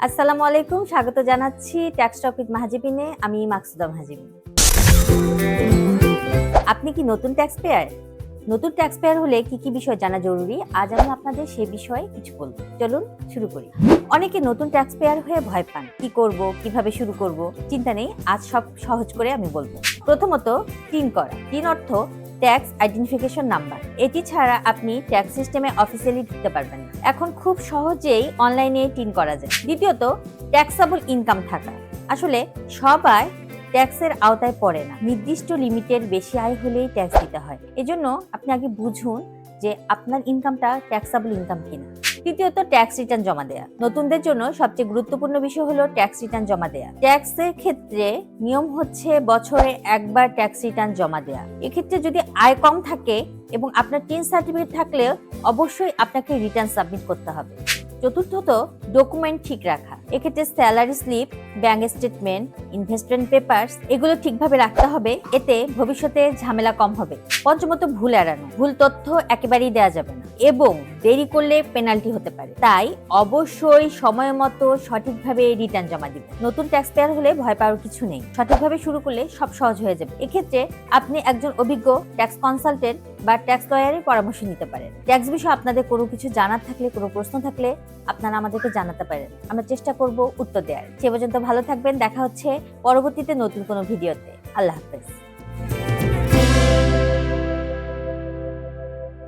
আসসালামু আলাইকুম, স্বাগত জানাচ্ছি ট্যাক্স টক উইথ মাহাজিবিনে। আমি মাকসুদা মাহাজিবিন। আপনি কি নতুন ট্যাক্স পেয়ার? নতুন ট্যাক্স পেয়ার হলে কি কি বিষয় জানা জরুরি? আজ আমি আপনাদের সে বিষয়ে কিছু বলবো। চলুন শুরু করি। অনেকে নতুন ট্যাক্স পেয়ার হয়ে ভয় পান। কি করব, কিভাবে শুরু করব? চিন্তা নেই, আজ সব সহজ করে আমি বলবো। প্রথমত, টিন করা। টিন অর্থ ট্যাক্স আইডেন্টিফিকেশন নাম্বার। এটি ছাড়া আপনি ট্যাক্স সিস্টেমে অফিসিয়ালি ঢুকতে পারবেন না। এখন খুব সহজেই অনলাইনে টিন করা যায়। দ্বিতীয়ত, ট্যাক্সেবল ইনকাম থাকা। আসলে সবাই ট্যাক্সের আওতায় পড়ে না। নির্দিষ্ট লিমিটের বেশি আয় হলেই ট্যাক্স দিতে হয়। এজন্য আপনি আগে বুঝুন যে আপনার ইনকামটা ট্যাক্সেবল ইনকাম কিনা। তৃতীয়ত, ট্যাক্স রিটার্ন জমা দেয়া। নতুনদের জন্য সবচেয়ে গুরুত্বপূর্ণ বিষয় হলো ট্যাক্স রিটার্ন জমা দেয়া। ট্যাক্সের ক্ষেত্রে নিয়ম হচ্ছে বছরে একবার ট্যাক্স রিটার্ন জমা দেয়া। এক্ষেত্রে যদি আয় কম থাকে এবং আপনার টিন সার্টিফিকেট থাকলে অবশ্যই আপনাকে রিটার্ন সাবমিট করতে হবে। চতুর্থত, ডকুমেন্ট ঠিক রাখা। এক্ষেত্রে salary slip, bank statement, investment papers এগুলো ঠিকভাবে রাখতে হবে। এতে ভবিষ্যতে ঝামেলা কম হবে। পঞ্চমত, ভুল এড়ানো। ভুল তথ্য একেবারেই দেওয়া যাবে না এবং দেরি করলে পেনাল্টি হতে পারে। তাই অবশ্যই সময় মতো সঠিকভাবে রিটার্ন জমা দিবেন। নতুন ট্যাক্স পেয়ার হলে ভয় পাওয়ার কিছু নেই। সঠিকভাবে শুরু করলে সব সহজ হয়ে যাবে। এক্ষেত্রে আপনি একজন অভিজ্ঞ ট্যাক্স কনসালটেন্ট বা ট্যাক্স লয়ারের পরামর্শ নিতে পারেন। ট্যাক্স বিষয়ে আপনাদের কোনো কিছু জানার থাকলে, কোনো প্রশ্ন থাকলে আপনারা আমাদেরকে জানাতে পারেন। আমরা চেষ্টা করব উত্তর দেওয়ার। সে পর্যন্ত ভালো থাকবেন। দেখা হচ্ছে পরবর্তীতে নতুন কোনো ভিডিওতে। আল্লাহ হাফেজ।